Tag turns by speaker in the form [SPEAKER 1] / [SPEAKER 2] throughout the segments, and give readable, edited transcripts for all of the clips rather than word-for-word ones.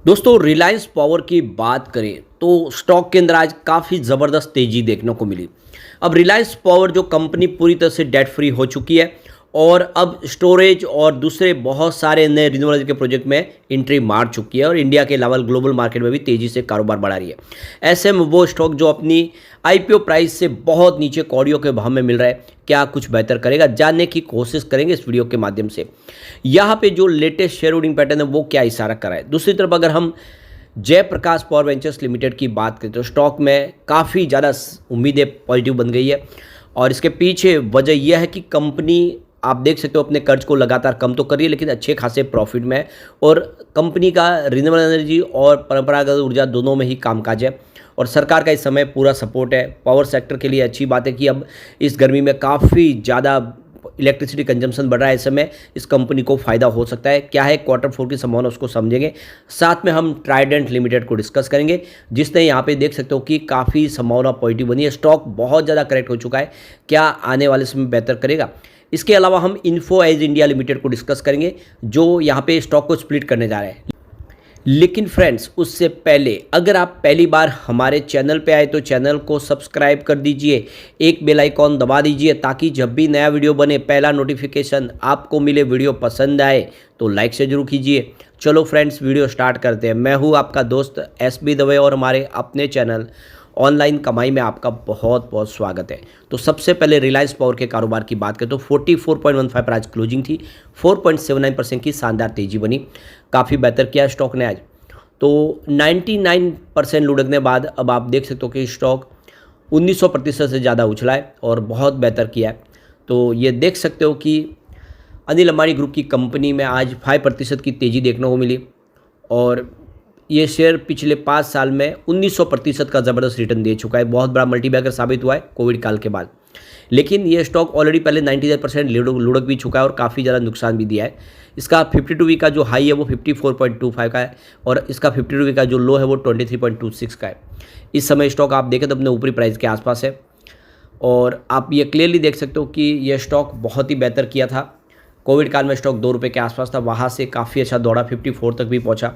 [SPEAKER 1] दोस्तों रिलायंस पावर की बात करें तो स्टॉक के अंदर आज काफ़ी ज़बरदस्त तेज़ी देखने को मिली। अब रिलायंस पावर जो कंपनी पूरी तरह से डेट फ्री हो चुकी है और अब स्टोरेज और दूसरे बहुत सारे नए रिन्यूएबल के प्रोजेक्ट में एंट्री मार चुकी है और इंडिया के अलावा ग्लोबल मार्केट में भी तेज़ी से कारोबार बढ़ा रही है। ऐसे में वो स्टॉक जो अपनी आईपीओ प्राइस से बहुत नीचे कौड़ियों के भाव में मिल रहा है, क्या कुछ बेहतर करेगा जानने की कोशिश करेंगे इस वीडियो के माध्यम से। यहाँ पे जो लेटेस्ट शेयर होल्डिंग पैटर्न है वो क्या इशारा कर रहा है। दूसरी तरफ अगर हम जयप्रकाश पावर वेंचर्स लिमिटेड की बात करें तो स्टॉक में काफ़ी ज़्यादा उम्मीदें पॉजिटिव बन गई है और इसके पीछे वजह यह है कि कंपनी आप देख सकते हो अपने कर्ज को लगातार कम तो कर रही है लेकिन अच्छे खासे प्रॉफिट में है और कंपनी का रिन्यूएबल एनर्जी और परंपरागत ऊर्जा दोनों में ही कामकाज है और सरकार का इस समय पूरा सपोर्ट है। पावर सेक्टर के लिए अच्छी बात है कि अब इस गर्मी में काफ़ी ज़्यादा इलेक्ट्रिसिटी कंजम्पशन बढ़ रहा है। इस समय इस कंपनी को फायदा हो सकता है। क्या है क्वार्टर फोर की संभावना उसको समझेंगे। साथ में हम ट्राइडेंट लिमिटेड को डिस्कस करेंगे जिसने यहाँ पे देख सकते हो कि काफ़ी संभावना पॉजिटिव बनी है। स्टॉक बहुत ज़्यादा करेक्ट हो चुका है, क्या आने वाले समय बेहतर करेगा। इसके अलावा हम इन्फो एज इंडिया लिमिटेड को डिस्कस करेंगे जो यहाँ पे स्टॉक को स्प्लिट करने जा रहे हैं। लेकिन फ्रेंड्स उससे पहले अगर आप पहली बार हमारे चैनल पे आए तो चैनल को सब्सक्राइब कर दीजिए, एक बेल आइकॉन दबा दीजिए ताकि जब भी नया वीडियो बने पहला नोटिफिकेशन आपको मिले। वीडियो पसंद आए तो लाइक से जरूर कीजिए। चलो फ्रेंड्स वीडियो स्टार्ट करते हैं। मैं हूँ आपका दोस्त एसबी दवे और हमारे अपने चैनल ऑनलाइन कमाई में आपका बहुत बहुत स्वागत है। तो सबसे पहले रिलायंस पावर के कारोबार की बात करें तो 44.15 पर आज क्लोजिंग थी। 4.79% की शानदार तेजी बनी, काफ़ी बेहतर किया स्टॉक ने आज। तो 99% लुढ़कने बाद अब आप देख सकते हो कि स्टॉक 1900% से ज़्यादा उछला है और बहुत बेहतर किया है। तो ये देख सकते हो कि अनिल अंबानी ग्रुप की कंपनी में आज 5% की तेज़ी देखने को मिली और ये शेयर पिछले 5 साल में 1900% का ज़बरदस्त रिटर्न दे चुका है। बहुत बड़ा मल्टीबैगर साबित हुआ है कोविड काल के बाद। लेकिन ये स्टॉक ऑलरेडी पहले 99% लुढ़क भी चुका है और काफ़ी ज़्यादा नुकसान भी दिया है। इसका 52 वीक का जो हाई है वो 54.25 का है और इसका 52 वीक का जो लो है वो 23.26 का है। इस समय स्टॉक आप देखें तो अपने ऊपरी प्राइस के आसपास है और आप ये क्लियरली देख सकते हो कि यह स्टॉक बहुत ही बेहतर किया था। कोविड काल में स्टॉक 2 रुपये के आसपास था, वहाँ से काफ़ी अच्छा दौड़ा, 54 तक भी पहुँचा।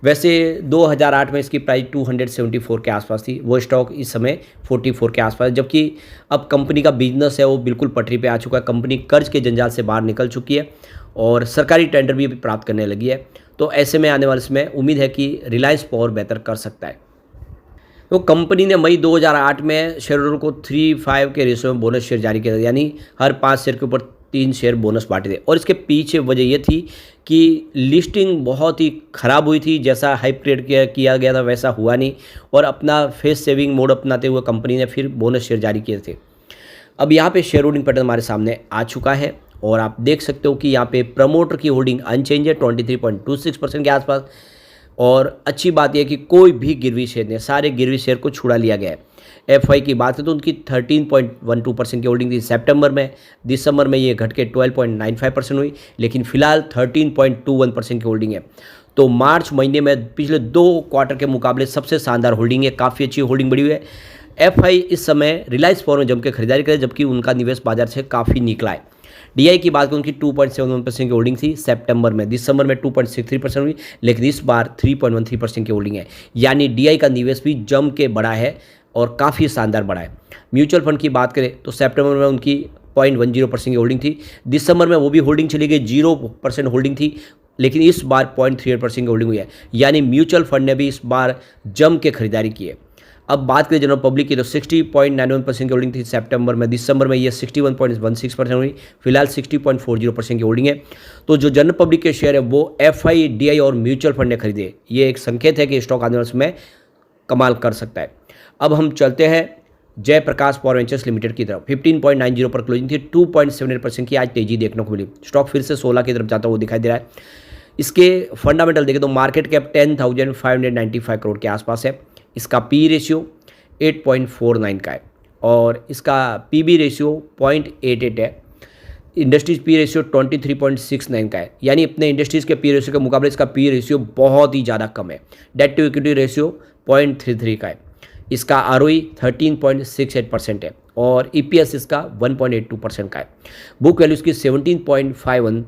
[SPEAKER 1] वैसे 2008 में इसकी प्राइस 274 के आसपास थी, वो स्टॉक इस समय 44 के आसपास है। जबकि अब कंपनी का बिजनेस है वो बिल्कुल पटरी पे आ चुका है। कंपनी कर्ज के जंजाल से बाहर निकल चुकी है और सरकारी टेंडर भी प्राप्त करने लगी है। तो ऐसे में आने वाले समय उम्मीद है कि रिलायंस पावर बेहतर कर सकता है। तो कंपनी ने मई 2008 में शेयर होल्डर को 3:5 के रेशियो में बोनस शेयर जारी किया था, यानी हर 5 शेयर के ऊपर 3 शेयर बोनस बांटे थे। और इसके पीछे वजह यह थी कि लिस्टिंग बहुत ही ख़राब हुई थी, जैसा हाइप क्रिएट किया गया था वैसा हुआ नहीं और अपना फेस सेविंग मोड अपनाते हुए कंपनी ने फिर बोनस शेयर जारी किए थे। अब यहाँ पे शेयर होल्डिंग पैटर्न हमारे सामने आ चुका है और आप देख सकते हो कि यहाँ पे प्रमोटर की होल्डिंग अनचेंज है 23.26% के आसपास। और अच्छी बात यह है कि कोई भी गिरवी शेयर ने सारे गिरवी शेयर को छुड़ा लिया गया है। एफआई की बात है तो उनकी 13.12% की होल्डिंग थी सितंबर में। दिसंबर में ये घट के 12.95% हुई, लेकिन फिलहाल 13.21% की होल्डिंग है। तो मार्च महीने में पिछले 2 क्वार्टर के मुकाबले सबसे शानदार होल्डिंग है, काफ़ी अच्छी होल्डिंग बढ़ी हुई है। एफआई इस समय रिलायंस पावर में जम के खरीदारी करे जबकि उनका निवेश बाजार से काफ़ी निकला है। डीआई की बात करें उनकी 2.71% की होल्डिंग थी सितंबर में। दिसंबर में 2.63% हुई, लेकिन इस बार 3.13% की होल्डिंग है, यानी डीआई का निवेश भी जम के बढ़ा है और काफ़ी शानदार बढ़ा है। म्यूचुअल फंड की बात करें तो सितंबर में उनकी 0.10% की होल्डिंग थी। दिसंबर में वो भी होल्डिंग चली गई, 0% होल्डिंग थी, लेकिन इस बार 0.38% की होल्डिंग हुई है, यानी म्यूचुअल फंड ने भी इस बार जम के खरीदारी की है। अब बात करें जनरल पब्लिक की तो 60.91% की होल्डिंग थी सितंबर में। दिसंबर में ये 61.16% हुई, फिलहाल 60.40% की होल्डिंग है। तो जो जनरल पब्लिक के शेयर है वो एफआई, डीआई और म्यूचुअल फंड ने खरीदे। ये एक संकेत है कि स्टॉक आने वाले समय कमाल कर सकता है। अब हम चलते हैं जयप्रकाश पावर वेंचर्स लिमिटेड की तरफ। 15.90 पर क्लोजिंग थी, 2.78% की आज तेजी देखने को मिली। स्टॉक फिर से 16 की तरफ जाता हुआ दिखाई दे रहा है। इसके फंडामेंटल देखें तो मार्केट कैप 10,595 करोड़ के आसपास है। इसका पी रेशियो 8.49 का है और इसका पीबी रेशियो 0.88 है। इंडस्ट्रीज पी रेशियो 23.69 का है, यानी अपने इंडस्ट्रीज के पी रेशियो के मुकाबले इसका पी रेशियो बहुत ही ज़्यादा कम है। डेट टू इक्विटी रेशियो 0.33 का है। इसका आरओई 13.68% है और ईपीएस इसका 1.82% का है। बुक वैल्यू इसकी 17.51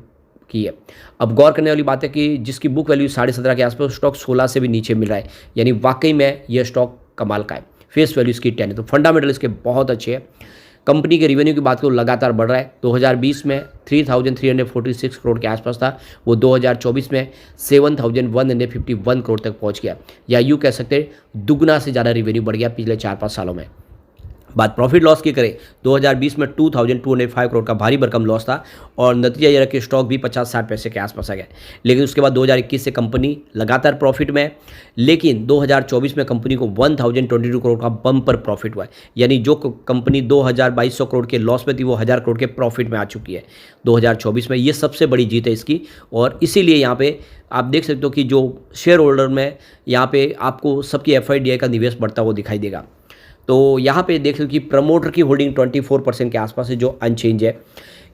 [SPEAKER 1] की है। अब गौर करने वाली बात है कि जिसकी बुक वैल्यू 17.5 के आसपास, स्टॉक 16 से भी नीचे मिल रहा है, यानी वाकई में यह स्टॉक कमाल का है। फेस वैल्यू इसकी 10 है, तो फंडामेंटल इसके बहुत अच्छे हैं। कंपनी के रेवेन्यू की बात करो लगातार बढ़ रहा है। 2020 में 3,346 करोड़ के आसपास था, वो 2024 में 7,151 करोड़ तक पहुंच गया, या यूँ कह सकते हैं दुगना से ज़्यादा रेवेन्यू बढ़ गया पिछले 4-5 सालों में। बात प्रॉफिट लॉस की करें, 2020 में 2,205 करोड़ का भारी भरकम लॉस था और नतीजा यह रहा कि स्टॉक भी 50-60 पैसे के आसपास आ गया। लेकिन उसके बाद 2021 से कंपनी लगातार प्रॉफिट में है, लेकिन 2024 में कंपनी को 1,022 करोड़ का बम्पर प्रॉफिट हुआ है, यानी जो कंपनी 2,200 करोड़ के लॉस में थी वो 1,000 करोड़ के प्रॉफिट में आ चुकी है 2024 में। ये सबसे बड़ी जीत है इसकी, और इसीलिए यहाँ पे आप देख सकते हो कि जो शेयर होल्डर में यहाँ पे आपको सबकी FIDI का निवेश बढ़ता हुआ दिखाई देगा। तो यहाँ पे देख लो कि प्रमोटर की होल्डिंग 24% के आसपास है, जो अनचेंज है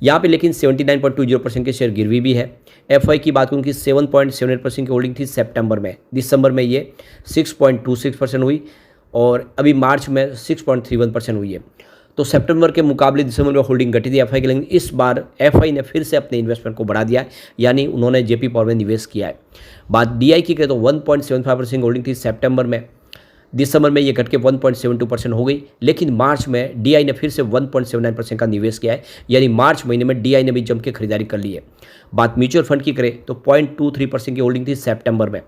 [SPEAKER 1] यहाँ पे, लेकिन 79.20% के शेयर गिरवी भी है। FI की बात करूँ कि 7.78% की होल्डिंग थी सितंबर में, दिसंबर में ये 6.26% हुई और अभी मार्च में 6.31% हुई है। तो सितंबर के मुकाबले दिसंबर में होल्डिंग घटी थी FI की, लेकिन इस बार FI ने फिर से अपने इन्वेस्टमेंट को बढ़ा दिया है, यानी उन्होंने JP पावर में निवेश किया है। बात DI की करें तो 1.75% होल्डिंग थी सितंबर में, दिसंबर में ये घट के 1.72% हो गई, लेकिन मार्च में DI ने फिर से 1.79% का निवेश किया है, यानी मार्च महीने में DI ने भी जम के खरीदारी कर ली है। बात म्यूचुअल फंड की करें तो 0.23% की होल्डिंग थी सितंबर में,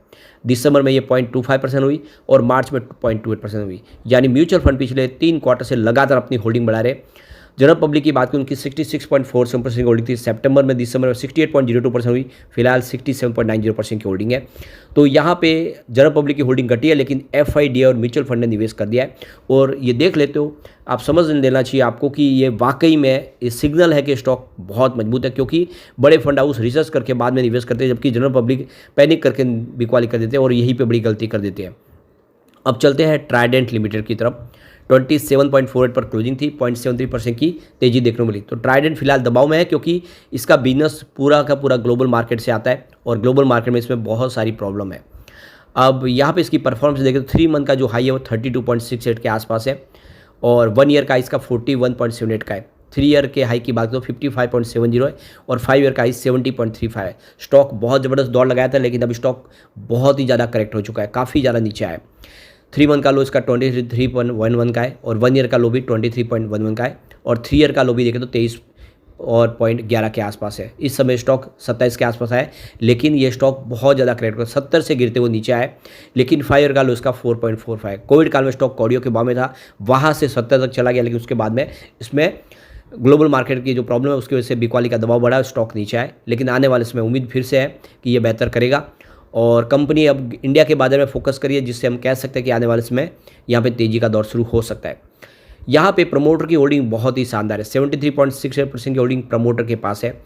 [SPEAKER 1] दिसंबर में ये 0.25% हुई और मार्च में 0.28% हुई, यानी म्यूचुअल फंड पिछले 3 क्वार्टर से लगातार अपनी होल्डिंग बढ़ा रहे। जनरल पब्लिक की बात करें उनकी 66.47% की होल्डिंग थी सितंबर में, दिसंबर में 68.02% हुई, फिलहाल 67.90% की होल्डिंग है। तो यहाँ पे जनरल पब्लिक की होल्डिंग घटी है, लेकिन FIDI और म्यूचुअल फंड ने निवेश कर दिया है। और ये देख लेते हो, आप समझ लेना चाहिए आपको कि ये वाकई में ये सिग्नल है कि स्टॉक बहुत मजबूत है, क्योंकि बड़े फंड हाउस रिसर्च करके बाद में निवेश करते हैं, जबकि जनरल पब्लिक पैनिक करके बिकवाली कर देते हैं और यहीं पर बड़ी गलती कर देते हैं। अब चलते हैं ट्राइडेंट लिमिटेड की तरफ। 27.48 पर क्लोजिंग थी, 0.73% की तेजी देखने को मिली। तो ट्राइडेंट फिलहाल दबाव में है, क्योंकि इसका बिजनेस पूरा का पूरा ग्लोबल मार्केट से आता है और ग्लोबल मार्केट में इसमें बहुत सारी प्रॉब्लम है। अब यहाँ पे इसकी परफॉर्मेंस देखें तो 3 मंथ का जो हाई है वो 32.68 के आसपास है और 1 ईयर का इसका 41.78 का है। 3 ईयर के हाई की बात करो 55.70 है और 5 ईयर का हाई 70.35 है। स्टॉक बहुत ज़बरदस्त दौड़ लगाया था, लेकिन अब स्टॉक बहुत ही ज़्यादा करेक्ट हो चुका है, काफ़ी ज़्यादा नीचे आया है। 3 मंथ का लो इसका 23.11 का है और 1 ईयर का लो भी 23.11 का है और 3 ईयर का लो भी देखें तो 23.11 के आसपास है। इस समय स्टॉक 27 के आसपास है, लेकिन ये स्टॉक बहुत ज़्यादा करेक्ट 70 से गिरते हुए नीचे आए, लेकिन 5 ईयर का लो इसका 4.45 है। कोविड काल में स्टॉक कौड़ियों के भाव में था, वहाँ से 70 तक चला गया, लेकिन उसके बाद में इसमें ग्लोबल मार्केट की जो प्रॉब्लम है उसकी वजह से बिकवाली का दबाव बढ़ा, स्टॉक नीचे आए, लेकिन आने वाले समय उम्मीद फिर से है कि ये बेहतर करेगा और कंपनी अब इंडिया के बाजार में फोकस करिए, जिससे हम कह सकते हैं कि आने वाले समय यहाँ पे तेज़ी का दौर शुरू हो सकता है। यहाँ पे प्रमोटर की होल्डिंग बहुत ही शानदार है, 73.68% की होल्डिंग प्रमोटर के पास है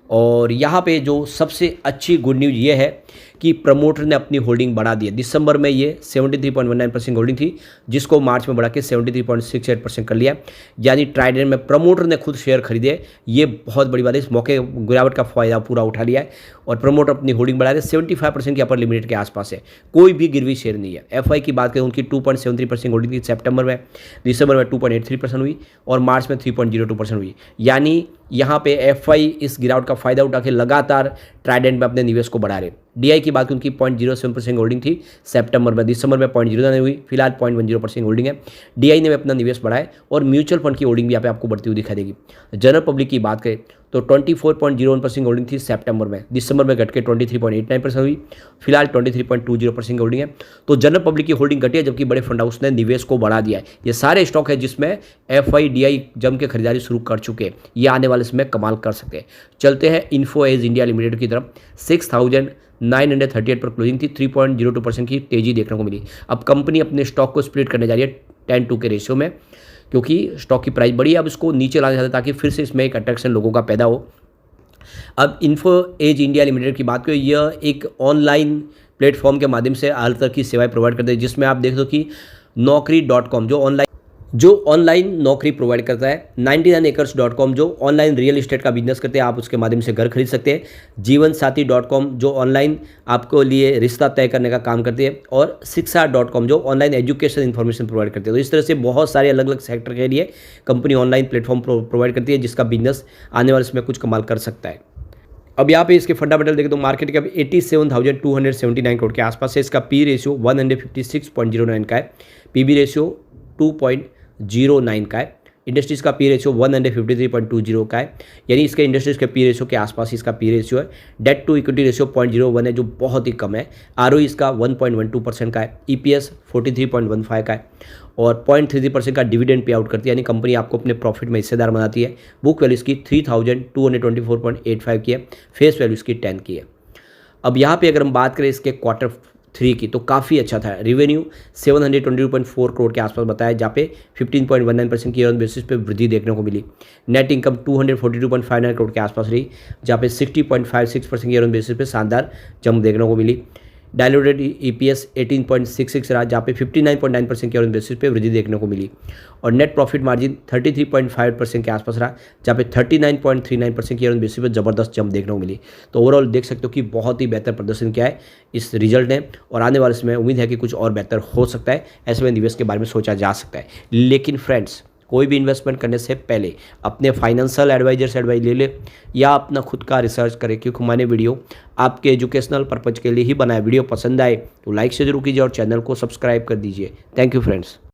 [SPEAKER 1] और यहाँ पे जो सबसे अच्छी गुड न्यूज़ ये है कि प्रमोटर ने अपनी होल्डिंग बढ़ा दी है। दिसंबर में ये 73.19% होल्डिंग थी, जिसको मार्च में बढ़ा के 73.68% कर लिया, यानी ट्राइडेंट में प्रमोटर ने खुद शेयर खरीदे। ये बहुत बड़ी बात है, इस मौके गिरावट का फायदा पूरा उठा लिया है और प्रमोटर अपनी होल्डिंग बढ़ा रहे। 75% की अपर लिमिट के आसपास है, कोई भी गिरवी शेयर नहीं है। FI की बात करें उनकी 2.73% होल्डिंग थी सितंबर में, दिसंबर में 2.83% हुई और मार्च में 3.02% हुई, यानी यहाँ पे FI इस गिरावट का फायदा उठा के लगातार ट्राइडेंट में अपने निवेश को बढ़ा रहे। DI की बात उनकी 0.07% होल्डिंग थी सितंबर में, दिसंबर में 0.09 हुई, फिलहाल 0.10% होल्डिंग है। DI ने भी अपना निवेश बढ़ाया और म्यूचुअल फंड की होल्डिंग भी यहाँ पे आपको बढ़ती हुई दिखाई देगी। जनरल पब्लिक की बात करें तो 24.01% होल्डिंग थी सितंबर में, दिसंबर में घट के 23.89% हुई, फिलहाल 23.20% होल्डिंग है। तो जनरल पब्लिक की होल्डिंग घटी है, जबकि बड़े फंड हाउस ने निवेश को बढ़ा दिया है। ये सारे स्टॉक है जिसमें FI DI जम के खरीदारी शुरू कर चुके हैं, ये आने वाले समय कमाल कर सकते हैं। चलते हैं इन्फो एज इंडिया लिमिटेड की तरफ। 6,938 पर क्लोजिंग थी, 3.02% की तेजी देखने को मिली। अब कंपनी अपने स्टॉक को स्प्लिट करने जा रही है 10:2 के रेशियो में, क्योंकि स्टॉक की प्राइस बढ़ी है, अब इसको नीचे लाना चाहते हैं ताकि फिर से इसमें एक अट्रैक्शन लोगों का पैदा हो। अब इन्फो एज इंडिया लिमिटेड की बात करें, यह एक ऑनलाइन प्लेटफॉर्म के माध्यम से हर तरह की सेवाएं प्रोवाइड करते हैं, जिसमें आप देख दो कि Naukri.com जो ऑनलाइन नौकरी प्रोवाइड करता है, 99acres.com जो ऑनलाइन रियल एस्टेट का बिजनेस करते हैं, आप उसके माध्यम से घर खरीद सकते हैं, जीवनसाथी.com जो ऑनलाइन आपको लिए रिश्ता तय करने का काम करती है, और शिक्षा.com जो ऑनलाइन एजुकेशन इन्फॉर्मेशन प्रोवाइड करती है। तो इस तरह से बहुत सारे अलग अलग सेक्टर के लिए कंपनी ऑनलाइन प्लेटफॉर्म प्रोवाइड करती है, जिसका बिजनेस आने वाले समय कुछ कमाल कर सकता है। अब यहाँ पे इसके फंडामेंटल देखें तो मार्केट कैप 87,279 करोड़ के आसपास है। इसका पी रेशियो 156.09 का है, पीबी रेशियो 2.09 का है। इंडस्ट्रीज़ का पी रेशियो 153.20 का है, यानी इसके इंडस्ट्रीज़ के पी रेशियो के आसपास इसका पी रेशियो है। डेट टू इक्विटी रेशियो 0.01 है, जो बहुत ही कम है। आरओई इसका 1.12% का है। ईपीएस 43.15 का है और 0.33% का डिविडेंड पे आउट करती है, यानी कंपनी आपको अपने प्रॉफिट में हिस्सेदार बनाती है। बुक वैल्यू इसकी 3,224.85 की है, फेस वैल्यू इसकी 10 की है। अब यहाँ पे अगर हम बात करें इसके Q3 की, तो काफ़ी अच्छा था। रेवेन्यू 722.4 करोड़ के आसपास बताया, जहाँ पे 15.19% की ईयर ऑन बेसिस पे वृद्धि देखने को मिली। नेट इनकम 242.59 करोड़ के आसपास रही, जहाँ पे 60.56% की ईयर ऑन बेसिस पे शानदार जंप देखने को मिली। डायलूटेड ईपीएस 18.66 रहा, जहाँ पे 59.9% की ईयर ऑन बेसिस पे वृद्धि देखने को मिली। और नेट प्रॉफिट मार्जिन 33.5% के आसपास रहा, जहाँ पे 39.39% की ईयर ऑन बेसिस पे ज़बरदस्त जंप देखने को मिली। तो ओवरऑल देख सकते हो कि बहुत ही बेहतर प्रदर्शन किया है इस रिजल्ट ने, और आने वाले समय उम्मीद है कि कुछ और बेहतर हो सकता है। ऐसे में निवेश के बारे में सोचा जा सकता है। लेकिन फ्रेंड्स, कोई भी इन्वेस्टमेंट करने से पहले अपने फाइनेंशियल एडवाइजर से एडवाइस ले ले या अपना खुद का रिसर्च करें, क्योंकि मैंने वीडियो आपके एजुकेशनल पर्पज़ के लिए ही बनाया। वीडियो पसंद आए तो लाइक से जरूर कीजिए और चैनल को सब्सक्राइब कर दीजिए। Thank you friends.